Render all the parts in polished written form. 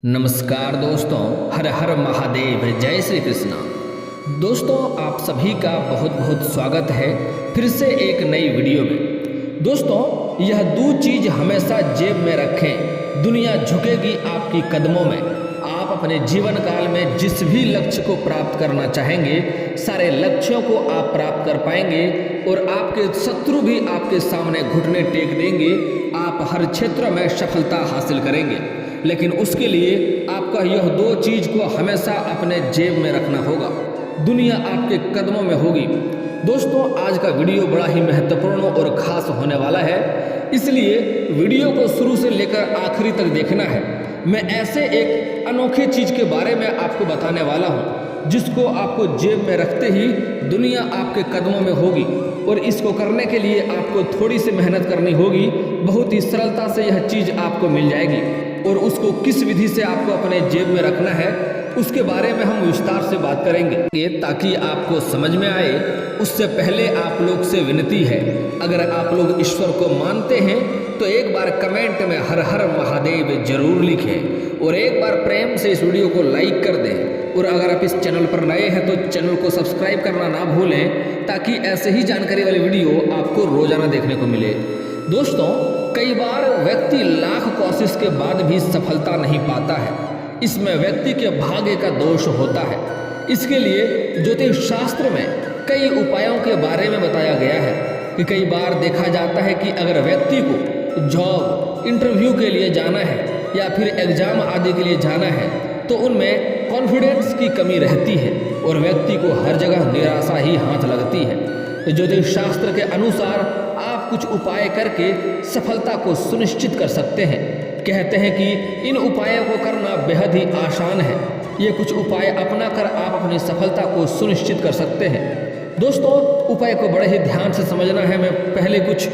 नमस्कार दोस्तों, हर हर महादेव, जय श्री कृष्णा। दोस्तों, आप सभी का बहुत बहुत स्वागत है फिर से एक नई वीडियो में। दोस्तों, यह दो चीज़ हमेशा जेब में रखें, दुनिया झुकेगी आपकी कदमों में। आप अपने जीवन काल में जिस भी लक्ष्य को प्राप्त करना चाहेंगे, सारे लक्ष्यों को आप प्राप्त कर पाएंगे और आपके शत्रु भी आपके सामने घुटने टेक देंगे। आप हर क्षेत्र में सफलता हासिल करेंगे, लेकिन उसके लिए आपका यह दो चीज़ को हमेशा अपने जेब में रखना होगा। दुनिया आपके कदमों में होगी। दोस्तों, आज का वीडियो बड़ा ही महत्वपूर्ण और ख़ास होने वाला है, इसलिए वीडियो को शुरू से लेकर आखिरी तक देखना है। मैं ऐसे एक अनोखी चीज़ के बारे में आपको बताने वाला हूँ, जिसको आपको जेब में रखते ही दुनिया आपके कदमों में होगी। और इसको करने के लिए आपको थोड़ी सी मेहनत करनी होगी। बहुत ही सरलता से यह चीज़ आपको मिल जाएगी और उसको किस विधि से आपको अपने जेब में रखना है, उसके बारे में हम विस्तार से बात करेंगे, ताकि आपको समझ में आए। उससे पहले आप लोग से विनती है, अगर आप लोग ईश्वर को मानते हैं तो एक बार कमेंट में हर हर महादेव जरूर लिखें और एक बार प्रेम से इस वीडियो को लाइक कर दें। और अगर आप इस चैनल पर नए हैं तो चैनल को सब्सक्राइब करना ना भूलें, ताकि ऐसे ही जानकारी वाली वीडियो आपको रोजाना देखने को मिले। दोस्तों, कई बार व्यक्ति लाख कोशिश के बाद भी सफलता नहीं पाता है। इसमें व्यक्ति के भाग्य का दोष होता है। इसके लिए ज्योतिष शास्त्र में कई उपायों के बारे में बताया गया है कि कई बार देखा जाता है कि अगर व्यक्ति को जॉब इंटरव्यू के लिए जाना है या फिर एग्जाम आदि के लिए जाना है, तो उनमें कॉन्फिडेंस की कमी रहती है और व्यक्ति को हर जगह निराशा ही हाथ लगती है। तो ज्योतिष शास्त्र के अनुसार आप कुछ उपाय करके सफलता को सुनिश्चित कर सकते हैं। कहते हैं कि इन उपायों को करना बेहद ही आसान है। ये कुछ उपाय अपना कर आप अपनी सफलता को सुनिश्चित कर सकते हैं। दोस्तों, उपाय को बड़े ही ध्यान से समझना है। मैं पहले कुछ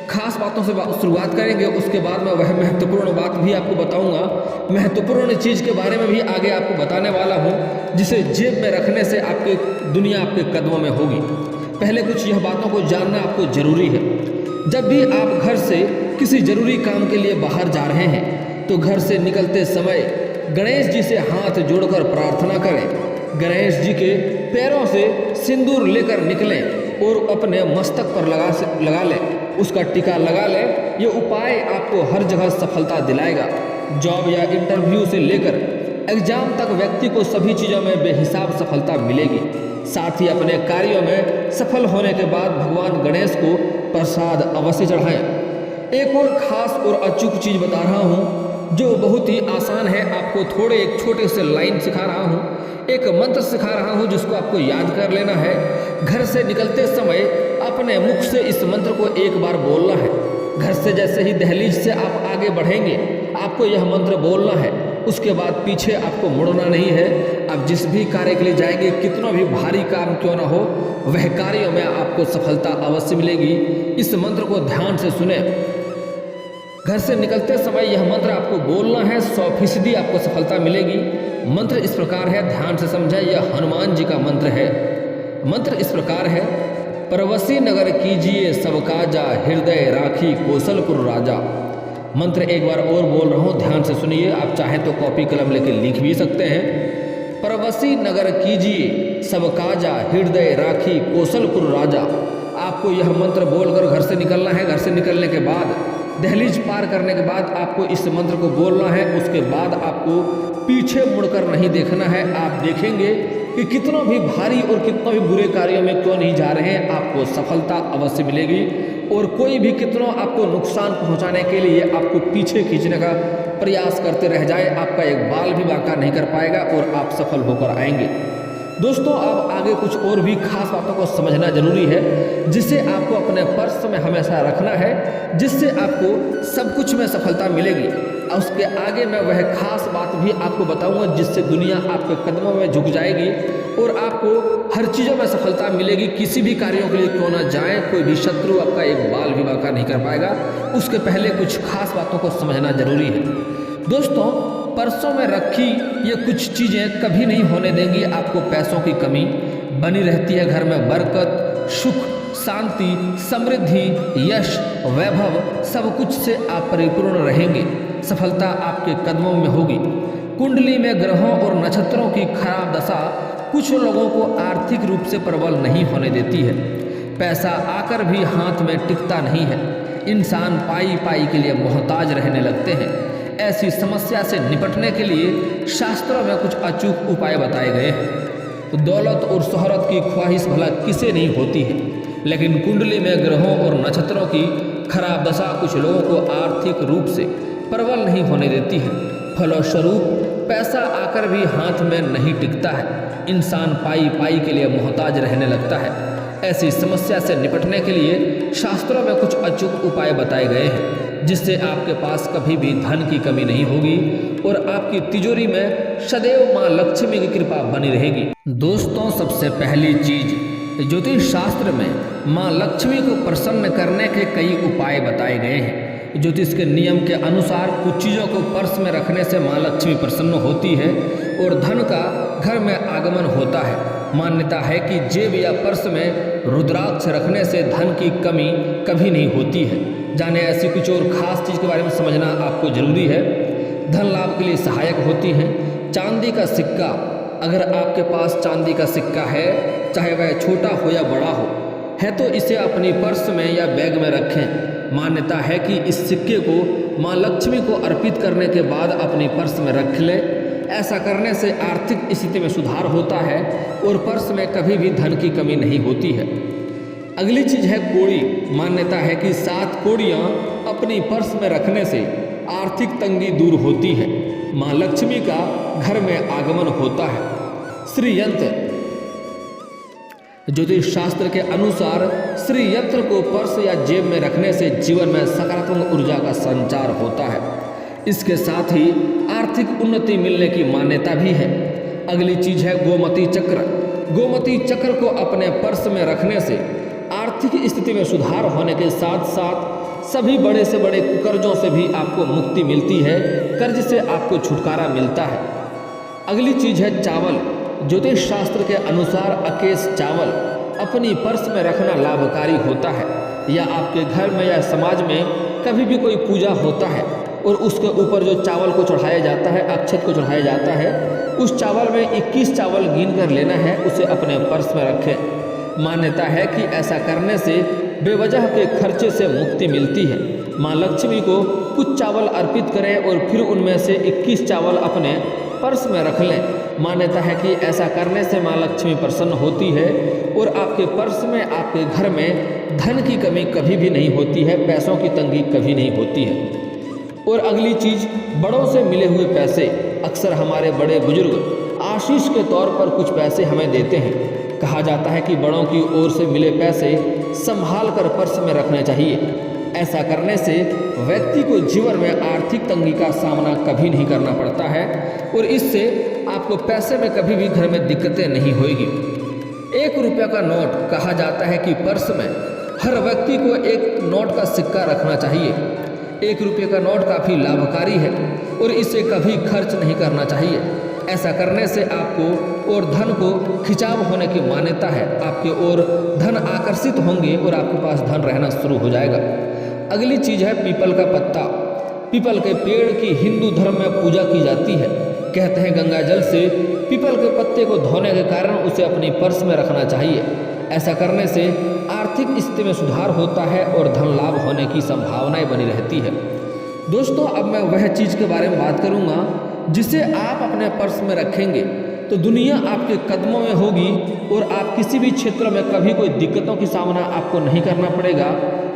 खास बातों से शुरुआत करेंगे, उसके बाद मैं वह महत्वपूर्ण बात भी आपको बताऊंगा। महत्वपूर्ण चीज़ के बारे में भी आगे आपको बताने वाला हूं, जिसे जेब में रखने से आपके दुनिया आपके कदमों में होगी। पहले कुछ यह बातों को जानना आपको जरूरी है। जब भी आप घर से किसी जरूरी काम के लिए बाहर जा रहे हैं, तो घर से निकलते समय गणेश जी से हाथ जोड़कर प्रार्थना करें। गणेश जी के पैरों से सिंदूर लेकर निकलें और अपने मस्तक पर लगा लें, उसका टीका लगा लें। ये उपाय आपको हर जगह सफलता दिलाएगा। जॉब या इंटरव्यू से लेकर एग्जाम तक व्यक्ति को सभी चीज़ों में बेहिसाब सफलता मिलेगी। साथ ही अपने कार्यों में सफल होने के बाद भगवान गणेश को प्रसाद अवश्य चढ़ाएं। एक और खास और अचूक चीज़ बता रहा हूँ, जो बहुत ही आसान है। आपको थोड़े एक छोटे से लाइन सिखा रहा हूँ, एक मंत्र सिखा रहा हूँ, जिसको आपको याद कर लेना है। घर से निकलते समय अपने मुख से इस मंत्र को एक बार बोलना है। घर से जैसे ही दहलीज से आप आगे बढ़ेंगे, आपको यह मंत्र बोलना है। उसके बाद पीछे आपको मुड़ना नहीं है। आप जिस भी कार्य के लिए जाएंगे, कितना भी भारी काम क्यों ना हो, वह कार्यों में आपको सफलता अवश्य मिलेगी। इस मंत्र को ध्यान से सुने। घर से निकलते समय यह मंत्र आपको बोलना है, 100% आपको सफलता मिलेगी। मंत्र इस प्रकार है, ध्यान से समझें। यह हनुमान जी का मंत्र है। मंत्र इस प्रकार है, परवसी नगर कीजिए सब काजा, हृदय राखी कौशलपुर राजा। मंत्र एक बार और बोल रहा हूँ, ध्यान से सुनिए। आप चाहें तो कॉपी कलम लेकर लिख भी सकते हैं। परवसी नगर कीजिए सब काजा, हृदय राखी कौशलपुर राजा। आपको यह मंत्र बोलकर घर से निकलना है। घर से निकलने के बाद दहलीज पार करने के बाद आपको इस मंत्र को बोलना है। उसके बाद आपको पीछे मुड़कर नहीं देखना है। आप देखेंगे कि कितना भी भारी और कितना भी बुरे कार्यों में क्यों नहीं जा रहे हैं, आपको सफलता अवश्य मिलेगी। और कोई भी कितना आपको नुकसान पहुंचाने के लिए आपको पीछे खींचने का प्रयास करते रह जाए, आपका एक बाल भी बांका नहीं कर पाएगा और आप सफल होकर आएंगे। दोस्तों, अब आगे कुछ और भी खास बातों को समझना जरूरी है, जिसे आपको अपने पर्स में हमेशा रखना है, जिससे आपको सब कुछ में सफलता मिलेगी। और उसके आगे मैं वह खास बात भी आपको बताऊंगा, जिससे दुनिया आपके कदमों में झुक जाएगी और आपको हर चीज़ों में सफलता मिलेगी। किसी भी कार्यों के लिए क्यों ना जाए, कोई भी शत्रु आपका एक बाल भी बांका नहीं कर पाएगा। उसके पहले कुछ खास बातों को समझना जरूरी है। दोस्तों, पर्सों में रखी ये कुछ चीज़ें कभी नहीं होने देंगी आपको पैसों की कमी। बनी रहती है घर में बरकत, सुख, शांति, समृद्धि, यश, वैभव, सब कुछ से आप परिपूर्ण रहेंगे। सफलता आपके कदमों में होगी। कुंडली में ग्रहों और नक्षत्रों की खराब दशा कुछ लोगों को आर्थिक रूप से प्रबल नहीं होने देती है। पैसा आकर भी हाथ में टिकता नहीं है। इंसान पाई पाई के लिए मोहताज रहने लगते हैं। ऐसी समस्या से निपटने के लिए शास्त्रों में कुछ अचूक उपाय बताए गए हैं। दौलत और शोहरत की ख्वाहिश भला किसे नहीं होती है, लेकिन कुंडली में ग्रहों और नक्षत्रों की खराब दशा कुछ लोगों को आर्थिक रूप से प्रबल नहीं होने देती है। फलस्वरूप पैसा आकर भी हाथ में नहीं टिकता है। इंसान पाई पाई के लिए मोहताज रहने लगता है। ऐसी समस्या से निपटने के लिए शास्त्रों में कुछ अचूक उपाय बताए गए हैं, जिससे आपके पास कभी भी धन की कमी नहीं होगी और आपकी तिजोरी में सदैव माँ लक्ष्मी की कृपा बनी रहेगी। दोस्तों, सबसे पहली चीज, ज्योतिष शास्त्र में माँ लक्ष्मी को प्रसन्न करने के कई उपाय बताए गए हैं। ज्योतिष के नियम के अनुसार कुछ चीज़ों को पर्स में रखने से माँ लक्ष्मी प्रसन्न होती है और धन का घर में आगमन होता है। मान्यता है कि जेब या पर्स में रुद्राक्ष रखने से धन की कमी कभी नहीं होती है। जाने ऐसी कुछ और खास चीज़ के बारे में समझना आपको जरूरी है। धन लाभ के लिए सहायक होती हैं। चांदी का सिक्का, अगर आपके पास चांदी का सिक्का है, चाहे वह छोटा हो या बड़ा हो, है तो इसे अपनी पर्स में या बैग में रखें। मान्यता है कि इस सिक्के को माँ लक्ष्मी को अर्पित करने के बाद अपनी पर्स में रख ले। ऐसा करने से आर्थिक स्थिति में सुधार होता है और पर्स में कभी भी धन की कमी नहीं होती है। अगली चीज है कोड़ी। मान्यता है कि 7 कोड़ियाँ अपनी पर्स में रखने से आर्थिक तंगी दूर होती है। माँ लक्ष्मी का घर में आगमन होता है। श्री यंत्र, ज्योतिष शास्त्र के अनुसार श्री यंत्र को पर्स या जेब में रखने से जीवन में सकारात्मक ऊर्जा का संचार होता है। इसके साथ ही आर्थिक उन्नति मिलने की मान्यता भी है। अगली चीज है गोमती चक्र। गोमती चक्र को अपने पर्स में रखने से आर्थिक स्थिति में सुधार होने के साथ साथ सभी बड़े से बड़े कर्जों से भी आपको मुक्ति मिलती है। कर्ज से आपको छुटकारा मिलता है। अगली चीज है चावल। ज्योतिष शास्त्र के अनुसार अकेश चावल अपनी पर्स में रखना लाभकारी होता है। या आपके घर में या समाज में कभी भी कोई पूजा होता है और उसके ऊपर जो चावल को चढ़ाया जाता है, अक्षत को चढ़ाया जाता है, उस चावल में 21 चावल गिन कर लेना है, उसे अपने पर्स में रखें। मान्यता है कि ऐसा करने से बेवजह के खर्चे से मुक्ति मिलती है। माँ लक्ष्मी को कुछ चावल अर्पित करें और फिर उनमें से 21 चावल अपने पर्स में रख लें। मान्यता है कि ऐसा करने से माँ लक्ष्मी प्रसन्न होती है और आपके पर्स में, आपके घर में धन की कमी कभी भी नहीं होती है, पैसों की तंगी कभी नहीं होती है। और अगली चीज, बड़ों से मिले हुए पैसे। अक्सर हमारे बड़े बुजुर्ग आशीष के तौर पर कुछ पैसे हमें देते हैं। कहा जाता है कि बड़ों की ओर से मिले पैसे संभाल कर पर्स में रखने चाहिए। ऐसा करने से व्यक्ति को जीवन में आर्थिक तंगी का सामना कभी नहीं करना पड़ता है और इससे आपको पैसे में कभी भी घर में दिक्कतें नहीं होगी। 1 रुपये का नोट, कहा जाता है कि पर्स में हर व्यक्ति को 1 नोट का सिक्का रखना चाहिए। 1 रुपये का नोट काफ़ी लाभकारी है और इसे कभी खर्च नहीं करना चाहिए। ऐसा करने से आपको और धन को खिंचाव होने की मान्यता है। आपके ओर धन आकर्षित होंगे और आपके पास धन रहना शुरू हो जाएगा। अगली चीज है पीपल का पत्ता। पीपल के पेड़ की हिंदू धर्म में पूजा की जाती है। कहते हैं गंगा जल से पीपल के पत्ते को धोने के कारण उसे अपनी पर्स में रखना चाहिए। ऐसा करने से आर्थिक स्थिति में सुधार होता है और धन लाभ होने की संभावनाएं बनी रहती है। दोस्तों, अब मैं वह चीज़ के बारे में बात करूंगा जिसे आप अपने पर्स में रखेंगे तो दुनिया आपके कदमों में होगी और आप किसी भी क्षेत्र में कभी कोई दिक्कतों की सामना आपको नहीं करना पड़ेगा।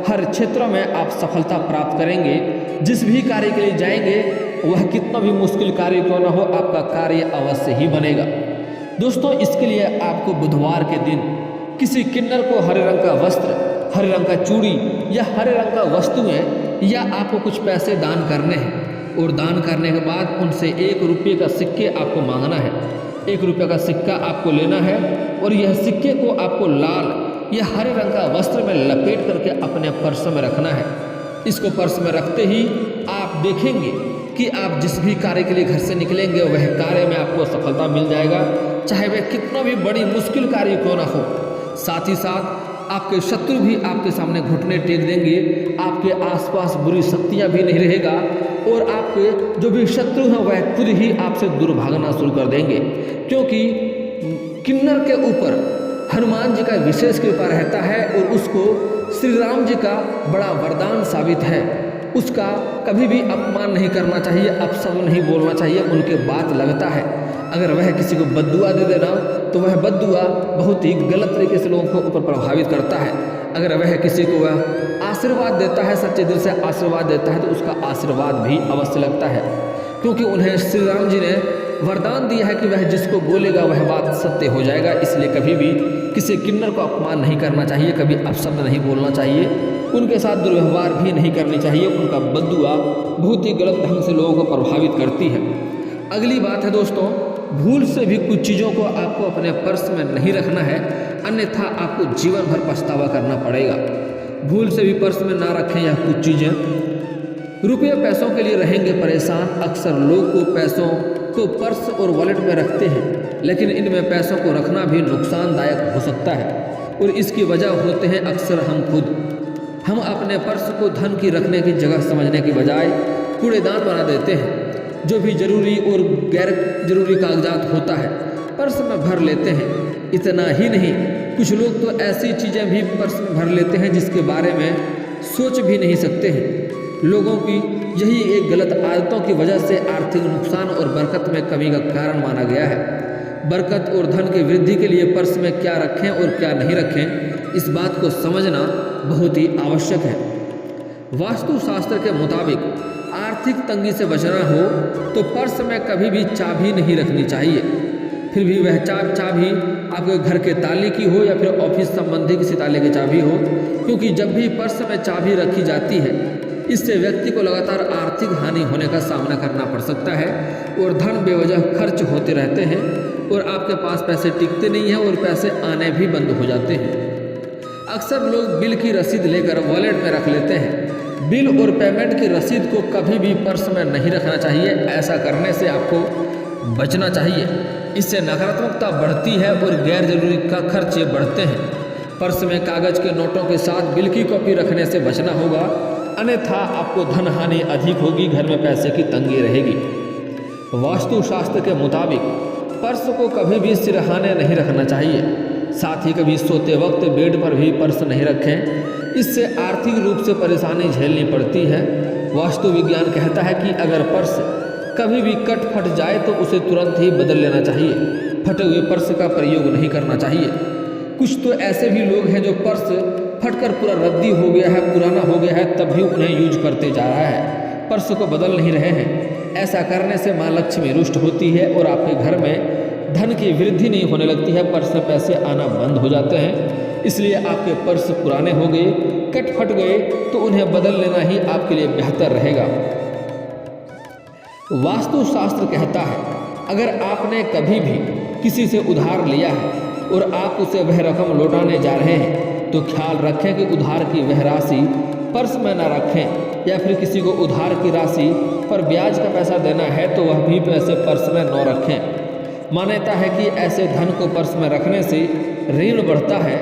हर क्षेत्र में आप सफलता प्राप्त करेंगे। जिस भी कार्य के लिए जाएंगे वह कितना भी मुश्किल कार्य क्यों न हो, आपका कार्य अवश्य ही बनेगा। दोस्तों, इसके लिए आपको बुधवार के दिन किसी किन्नर को हरे रंग का वस्त्र, हरे रंग का चूड़ी या हरे रंग का वस्तुएं या आपको कुछ पैसे दान करने हैं और दान करने के बाद उनसे 1 रुपये का सिक्के आपको मांगना है। 1 रुपये का सिक्का आपको लेना है और यह सिक्के को आपको लाल या हरे रंग का वस्त्र में लपेट करके अपने पर्स में रखना है। इसको पर्स में रखते ही आप देखेंगे कि आप जिस भी कार्य के लिए घर से निकलेंगे वह कार्य में आपको सफलता मिल जाएगा, चाहे वह कितना भी बड़ी मुश्किल कार्य क्यों ना हो। साथ ही साथ आपके शत्रु भी आपके सामने घुटने टेक देंगे, आपके आसपास बुरी शक्तियाँ भी नहीं रहेगा और आपके जो भी शत्रु हैं वह खुद ही आपसे दूर भागना शुरू कर देंगे, क्योंकि किन्नर के ऊपर हनुमान जी का विशेष कृपा रहता है और उसको श्री राम जी का बड़ा वरदान साबित है। उसका कभी भी अपमान नहीं करना चाहिए, अपशब्द नहीं बोलना चाहिए, उनके बात लगता है। अगर वह किसी को बद्दुआ दे देना तो वह बद्दुआ बहुत ही गलत तरीके से लोगों को ऊपर प्रभावित करता है। अगर वह किसी को वह आशीर्वाद देता है, सच्चे दिल से आशीर्वाद देता है, तो उसका आशीर्वाद भी अवश्य लगता है, क्योंकि उन्हें श्री राम जी ने वरदान दिया है कि वह जिसको बोलेगा वह बात सत्य हो जाएगा। इसलिए कभी भी किसी किन्नर को अपमान नहीं करना चाहिए, कभी अपशब्द नहीं बोलना चाहिए, उनके साथ दुर्व्यवहार भी नहीं करनी चाहिए। उनका बद्दुआ बहुत ही गलत ढंग से लोगों को प्रभावित करती है। अगली बात है दोस्तों, भूल से भी कुछ चीज़ों को आपको अपने पर्स में नहीं रखना है, अन्यथा आपको जीवन भर पछतावा करना पड़ेगा। भूल से भी पर्स में ना रखें यह कुछ चीज़ें। रुपये पैसों के लिए रहेंगे परेशान। अक्सर लोग को पैसों को पर्स और वॉलेट में रखते हैं, लेकिन इनमें पैसों को रखना भी नुकसानदायक हो सकता है और इसकी वजह होते हैं अक्सर हम खुद। हम अपने पर्स को धन की रखने की जगह समझने की बजाय कूड़ेदान बना देते हैं। जो भी जरूरी और गैर जरूरी कागजात होता है पर्स में भर लेते हैं। इतना ही नहीं, कुछ लोग तो ऐसी चीज़ें भी पर्स में भर लेते हैं जिसके बारे में सोच भी नहीं सकते हैं। लोगों की यही एक गलत आदतों की वजह से आर्थिक नुकसान और बरकत में कमी का कारण माना गया है। बरकत और धन की वृद्धि के लिए पर्स में क्या रखें और क्या नहीं रखें, इस बात को समझना बहुत ही आवश्यक है। वास्तुशास्त्र के मुताबिक आर्थिक तंगी से बचना हो तो पर्स में कभी भी चाबी नहीं रखनी चाहिए, फिर भी वह चाबी आपके घर के ताले की हो या फिर ऑफिस संबंधी किसी ताले की चाबी हो, क्योंकि जब भी पर्स में चाबी रखी जाती है इससे व्यक्ति को लगातार आर्थिक हानि होने का सामना करना पड़ सकता है और धन बेवजह खर्च होते रहते हैं और आपके पास पैसे टिकते नहीं हैं और पैसे आने भी बंद हो जाते हैं। अक्सर लोग बिल की रसीद लेकर वॉलेट में रख लेते हैं। बिल और पेमेंट की रसीद को कभी भी पर्स में नहीं रखना चाहिए। ऐसा करने से आपको बचना चाहिए, इससे नकारात्मकता बढ़ती है और गैर जरूरी का खर्चे बढ़ते हैं। पर्स में कागज के नोटों के साथ बिल की कॉपी रखने से बचना होगा, अन्यथा आपको धन हानि अधिक होगी, घर में पैसे की तंगी रहेगी। वास्तुशास्त्र के मुताबिक पर्स को कभी भी सिरहाने नहीं रखना चाहिए, साथ ही कभी सोते वक्त बेड पर भी पर्स नहीं रखें, इससे आर्थिक रूप से परेशानी झेलनी पड़ती है। वास्तु विज्ञान कहता है कि अगर पर्स कभी भी कट फट जाए तो उसे तुरंत ही बदल लेना चाहिए, फटे हुए पर्स का प्रयोग नहीं करना चाहिए। कुछ तो ऐसे भी लोग हैं जो पर्स फटकर पूरा रद्दी हो गया है, पुराना हो गया है, तब भी उन्हें यूज करते जा रहा है, पर्स को बदल नहीं रहे हैं। ऐसा करने से माँ लक्ष्मी रुष्ट होती है और आपके घर में धन की वृद्धि नहीं होने लगती है, पर्स में पैसे आना बंद हो जाते हैं। इसलिए आपके पर्स पुराने हो गए, कट फट गए तो उन्हें बदल लेना ही आपके लिए बेहतर रहेगा। वास्तुशास्त्र कहता है अगर आपने कभी भी किसी से उधार लिया है और आप उसे वह रकम लौटाने जा रहे हैं तो ख्याल रखें कि उधार की वह राशि पर्स में न रखें, या फिर किसी को उधार की राशि पर ब्याज का पैसा देना है तो वह भी पैसे पर्स में न रखें। मान्यता है कि ऐसे धन को पर्स में रखने से ऋण बढ़ता है,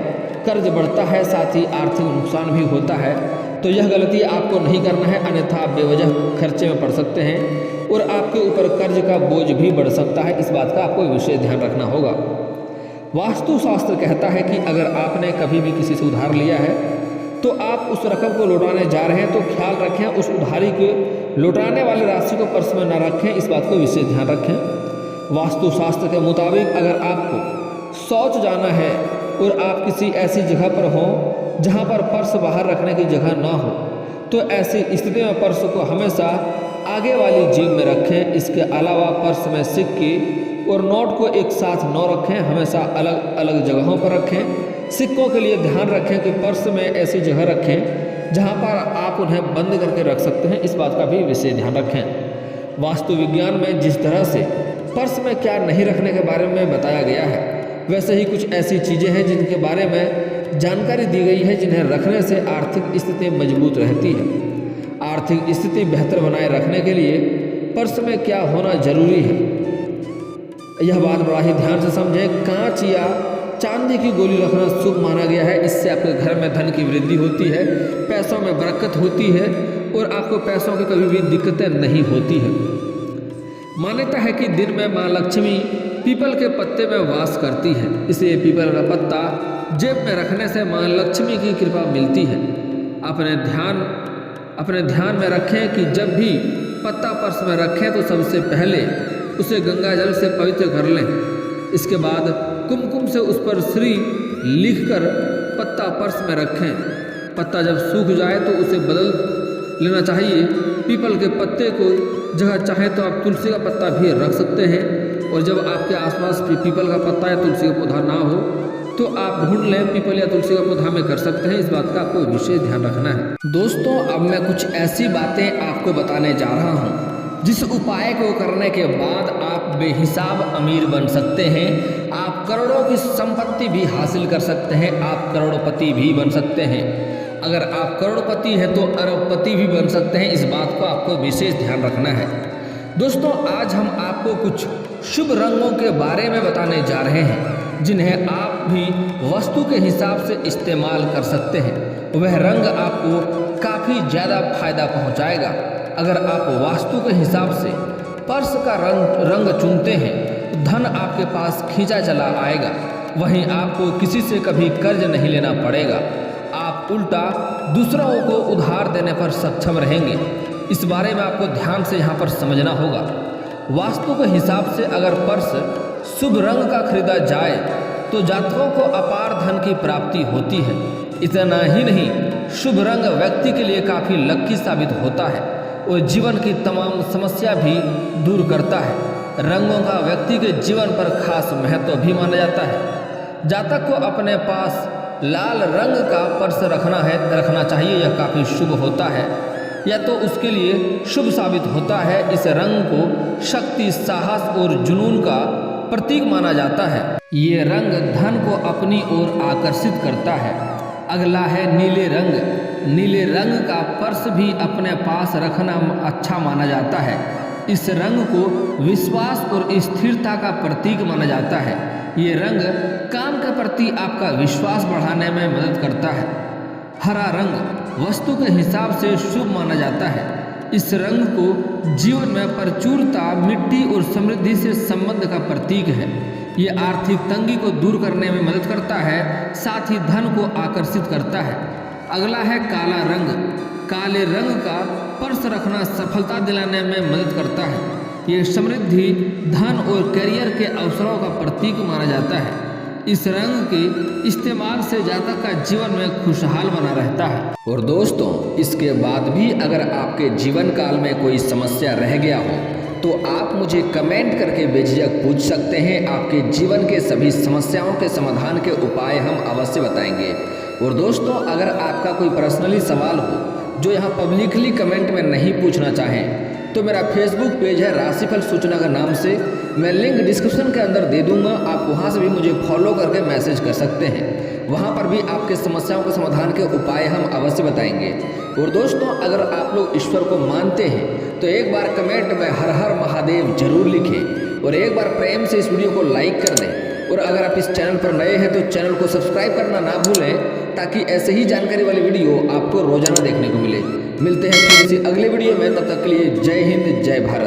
कर्ज बढ़ता है, साथ ही आर्थिक नुकसान भी होता है। तो यह गलती आपको नहीं करना है, अन्यथा आप बेवजह खर्चे में पड़ सकते हैं और आपके ऊपर कर्ज का बोझ भी बढ़ सकता है। इस बात का आपको विशेष ध्यान रखना होगा। वास्तुशास्त्र कहता है कि अगर आपने कभी भी किसी से उधार लिया है तो आप उस रकम को लौटाने जा रहे हैं तो ख्याल रखें उस उधारी के लौटाने वाली राशि को पर्स में न रखें, इस बात को विशेष ध्यान रखें। वास्तुशास्त्र के मुताबिक अगर आपको शौच जाना है और आप किसी ऐसी जगह पर हों जहां पर पर्स बाहर रखने की जगह ना हो तो ऐसी स्थिति में पर्स को हमेशा आगे वाली जेब में रखें। इसके अलावा पर्स में सिक्के और नोट को एक साथ न रखें, हमेशा अलग अलग जगहों पर रखें। सिक्कों के लिए ध्यान रखें कि पर्स में ऐसी जगह रखें जहां पर आप उन्हें बंद करके रख सकते हैं, इस बात का भी विशेष ध्यान रखें। वास्तु विज्ञान में जिस तरह से पर्स में क्या नहीं रखने के बारे में बताया गया है, वैसे ही कुछ ऐसी चीज़ें हैं जिनके बारे में जानकारी दी गई है जिन्हें रखने से आर्थिक स्थिति मजबूत रहती है। आर्थिक स्थिति बेहतर बनाए रखने के लिए पर्स में क्या होना जरूरी है, यह बात बड़ा ही ध्यान से समझें। कांच या चांदी की गोली रखना शुभ माना गया है। इससे आपके घर में धन की वृद्धि होती है, पैसों में बरकत होती है और आपको पैसों की कभी भी दिक्कतें नहीं होती है। मान्यता है कि दिन में माँ लक्ष्मी पीपल के पत्ते में वास करती है, इसलिए पीपल का पत्ता जेब में रखने से माँ लक्ष्मी की कृपा मिलती है। अपने ध्यान में रखें कि जब भी पत्ता पर्स में रखें तो सबसे पहले उसे गंगा जल से पवित्र कर लें। इसके बाद कुमकुम से उस पर श्री लिखकर पत्ता पर्स में रखें। पत्ता जब सूख जाए तो उसे बदल लेना चाहिए। पीपल के पत्ते को जगह चाहे तो आप तुलसी का पत्ता भी रख सकते हैं, और जब आपके आसपास पीपल का पत्ता या तुलसी का पौधा ना हो तो आप ढूंढ लें पीपल या तुलसी का पौधा में कर सकते हैं। इस बात का आपको विशेष ध्यान रखना है। दोस्तों, अब मैं कुछ ऐसी बातें आपको बताने जा रहा हूँ जिस उपाय को करने के बाद आप बेहिसाब अमीर बन सकते हैं। आप करोड़ों की संपत्ति भी हासिल कर सकते हैं, आप करोड़पति भी बन सकते हैं। अगर आप करोड़पति हैं तो अरबपति भी बन सकते हैं। इस बात को आपको विशेष ध्यान रखना है। दोस्तों, आज हम आपको कुछ शुभ रंगों के बारे में बताने जा रहे हैं जिन्हें आप भी वस्तु के हिसाब से इस्तेमाल कर सकते हैं। वह रंग आपको काफ़ी ज़्यादा फायदा पहुंचाएगा। अगर आप वास्तु के हिसाब से पर्स का रंग चुनते हैं तो धन आपके पास खींचा चला आएगा। वहीं आपको किसी से कभी कर्ज नहीं लेना पड़ेगा। आप उल्टा दूसरों को उधार देने पर सक्षम रहेंगे। इस बारे में आपको ध्यान से यहाँ पर समझना होगा। वास्तु के हिसाब से अगर पर्स शुभ रंग का खरीदा जाए तो जातकों को अपार धन की प्राप्ति होती है। इतना ही नहीं, शुभ रंग व्यक्ति के लिए काफ़ी लकी साबित होता है और जीवन की तमाम समस्या भी दूर करता है। रंगों का व्यक्ति के जीवन पर खास महत्व भी माना जाता है। जातक को अपने पास लाल रंग का पर्स रखना चाहिए। यह काफ़ी शुभ होता है, या तो उसके लिए शुभ साबित होता है। इस रंग को शक्ति, साहस और जुनून का प्रतीक माना जाता है। ये रंग धन को अपनी ओर आकर्षित करता है। अगला है नीले रंग। नीले रंग का पर्स भी अपने पास रखना अच्छा माना जाता है। इस रंग को विश्वास और स्थिरता का प्रतीक माना जाता है। ये रंग काम के प्रति आपका विश्वास बढ़ाने में मदद करता है। हरा रंग वस्तु के हिसाब से शुभ माना जाता है। इस रंग को जीवन में प्रचुरता, मिट्टी और समृद्धि से संबंध का प्रतीक है। ये आर्थिक तंगी को दूर करने में मदद करता है, साथ ही धन को आकर्षित करता है। अगला है काला रंग। काले रंग का पर्स रखना सफलता दिलाने में मदद करता है। ये समृद्धि, धन और करियर के अवसरों का प्रतीक माना जाता है। इस रंग के इस्तेमाल से जातक का जीवन में खुशहाल बना रहता है। और दोस्तों, इसके बाद भी अगर आपके जीवन काल में कोई समस्या रह गया हो तो आप मुझे कमेंट करके बेझिझक पूछ सकते हैं। आपके जीवन के सभी समस्याओं के समाधान के उपाय हम अवश्य बताएंगे। और दोस्तों, अगर आपका कोई पर्सनली सवाल हो जो यहाँ पब्लिकली कमेंट में नहीं पूछना चाहें तो मेरा फेसबुक पेज है राशिफल सूचना का नाम से, मैं लिंक डिस्क्रिप्शन के अंदर दे दूंगा। आप वहां से भी मुझे फॉलो करके मैसेज कर सकते हैं। वहां पर भी आपके समस्याओं के समाधान के उपाय हम अवश्य बताएंगे। और दोस्तों, अगर आप लोग ईश्वर को मानते हैं तो एक बार कमेंट में हर हर महादेव जरूर लिखें और एक बार प्रेम से इस वीडियो को लाइक कर दें। और अगर आप इस चैनल पर नए हैं तो चैनल को सब्सक्राइब करना ना भूलें, ताकि ऐसे ही जानकारी वाली वीडियो आपको रोजाना देखने को मिले। मिलते हैं फिर किसी अगले वीडियो में, तब तक के लिए जय हिंद, जय भारत।